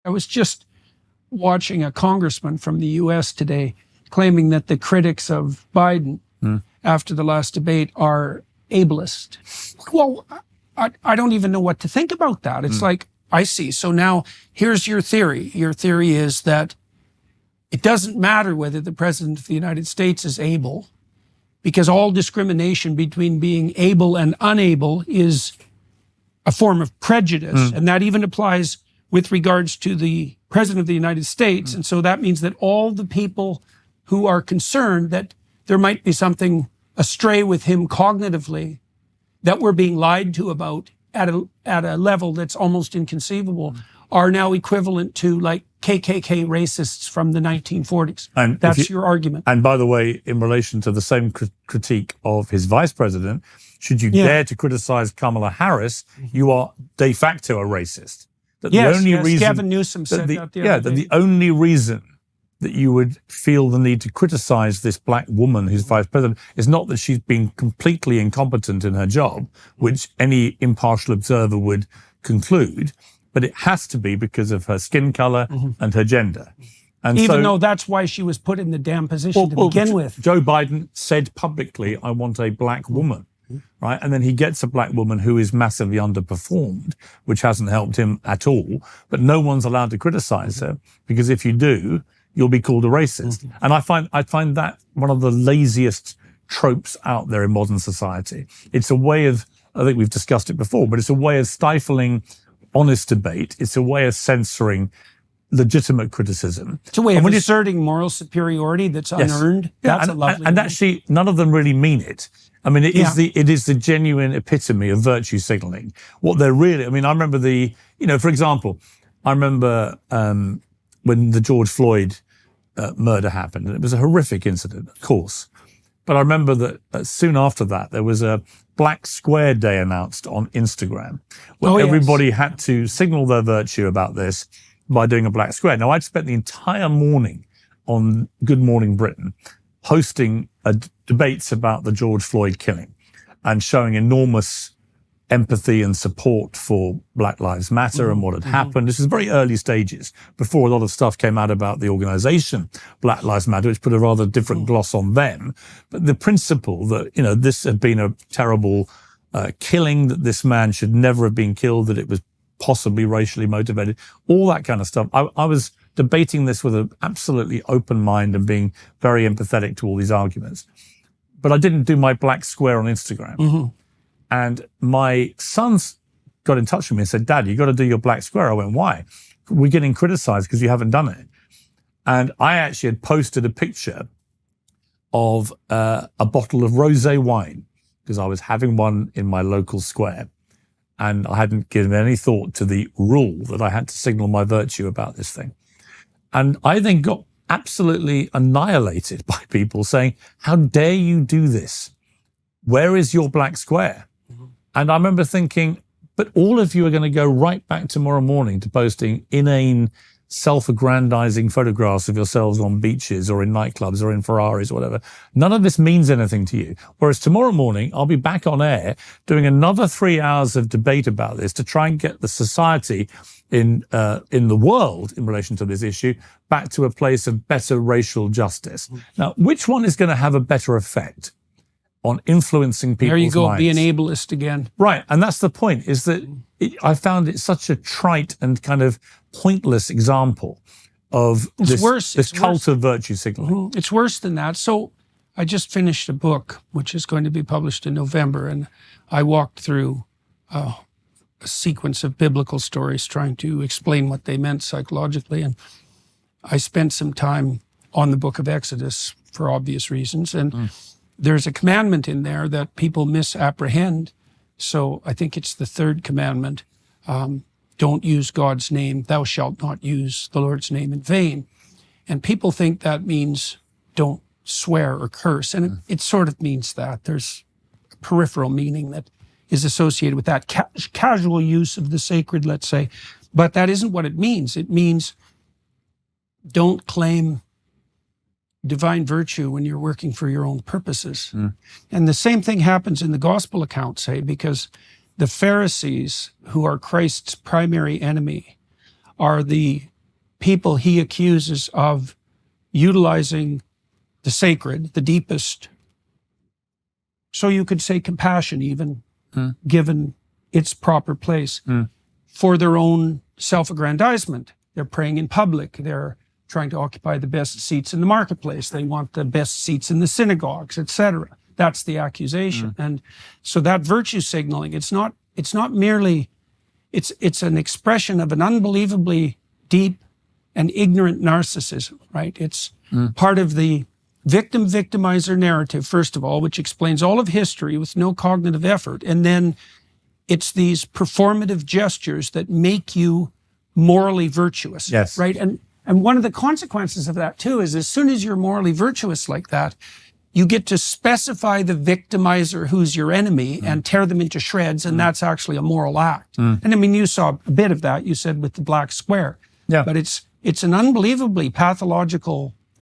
I was just watching a congressman from the U.S. today claiming that the critics of Biden after the last debate are ableist. Well, I don't even know what to think about that. It's like, I see. So now here's your theory. Your theory is that it doesn't matter whether the president of the United States is able, because all discrimination between being able and unable is a form of prejudice. And that even applies with regards to the president of the United States. And so that means that all the people who are concerned that there might be something astray with him cognitively, that we're being lied to about at a level that's almost inconceivable, are now equivalent to like KKK racists from the 1940s. And that's your argument. And by the way, in relation to the same critique of his vice president, should you dare to criticize Kamala Harris, you are de facto a racist. That the only reason, Gavin Newsom said that the other day. The only reason that you would feel the need to criticize this black woman who's vice president is not that she's been completely incompetent in her job, which any impartial observer would conclude, but it has to be because of her skin color and her gender. And even though that's why she was put in the damn position to begin with. Joe Biden said publicly, I want a black woman. Right. And then he gets a black woman who is massively underperformed, which hasn't helped him at all. But no one's allowed to criticize her, because if you do, you'll be called a racist. And I find that one of the laziest tropes out there in modern society. It's a way of, I think we've discussed it before, but it's a way of stifling honest debate. It's a way of censoring legitimate criticism. It's a way of asserting moral superiority that's unearned. That's a lovely and actually, none of them really mean it. I mean, it is the genuine epitome of virtue signaling. What they're really, I mean, I remember for example, I remember when the George Floyd murder happened, and it was a horrific incident, of course. But I remember that soon after that, there was a Black Square Day announced on Instagram, where everybody had to signal their virtue about this by doing a black square. Now, I'd spent the entire morning on Good Morning Britain hosting debates about the George Floyd killing and showing enormous empathy and support for Black Lives Matter and what had happened. This is very early stages, before a lot of stuff came out about the organization Black Lives Matter, which put a rather different gloss on them. But the principle that, this had been a terrible killing, that this man should never have been killed, that it was possibly racially motivated, all that kind of stuff. I was debating this with an absolutely open mind and being very empathetic to all these arguments. But I didn't do my black square on Instagram. And my sons got in touch with me and said, Dad, you got to do your black square. I went, why? We're getting criticized because you haven't done it. And I actually had posted a picture of a bottle of rosé wine, because I was having one in my local square. And I hadn't given any thought to the rule that I had to signal my virtue about this thing. And I then got absolutely annihilated by people saying, how dare you do this? Where is your black square? And I remember thinking, but all of you are going to go right back tomorrow morning to posting inane, self-aggrandizing photographs of yourselves on beaches or in nightclubs or in Ferraris or whatever. None of this means anything to you. Whereas tomorrow morning, I'll be back on air doing another 3 hours of debate about this to try and get the society in the world in relation to this issue back to a place of better racial justice. Now, which one is going to have a better effect on influencing people's minds? There you go, be an ableist again. Right, and that's the point, is that I found it such a trite and kind of pointless example of this cult of virtue signaling. It's worse than that. So I just finished a book, which is going to be published in November, and I walked through a sequence of biblical stories trying to explain what they meant psychologically. And I spent some time on the book of Exodus for obvious reasons. And there's a commandment in there that people misapprehend. So I think it's the third commandment. Don't use God's name. Thou shalt not use the Lord's name in vain. And people think that means don't swear or curse. And it sort of means that. There's a peripheral meaning that is associated with that casual use of the sacred, let's say. But that isn't what it means. It means don't claim divine virtue when you're working for your own purposes. And the same thing happens in the gospel account, say, because the Pharisees, who are Christ's primary enemy, are the people he accuses of utilizing the sacred, the deepest, so you could say compassion even, given its proper place, for their own self-aggrandizement. They're praying in public. They're trying to occupy the best seats in the marketplace. They want the best seats in the synagogues, etc. That's the accusation. And so that virtue signaling, it's not merely, it's an expression of an unbelievably deep and ignorant narcissism, right? It's part of the victim-victimizer narrative, first of all, which explains all of history with no cognitive effort. And then it's these performative gestures that make you morally virtuous, yes, right? And one of the consequences of that, too, is as soon as you're morally virtuous like that, you get to specify the victimizer who's your enemy and tear them into shreds, and that's actually a moral act. And I mean, you saw a bit of that, you said, with the black square. Yeah. But it's an unbelievably pathological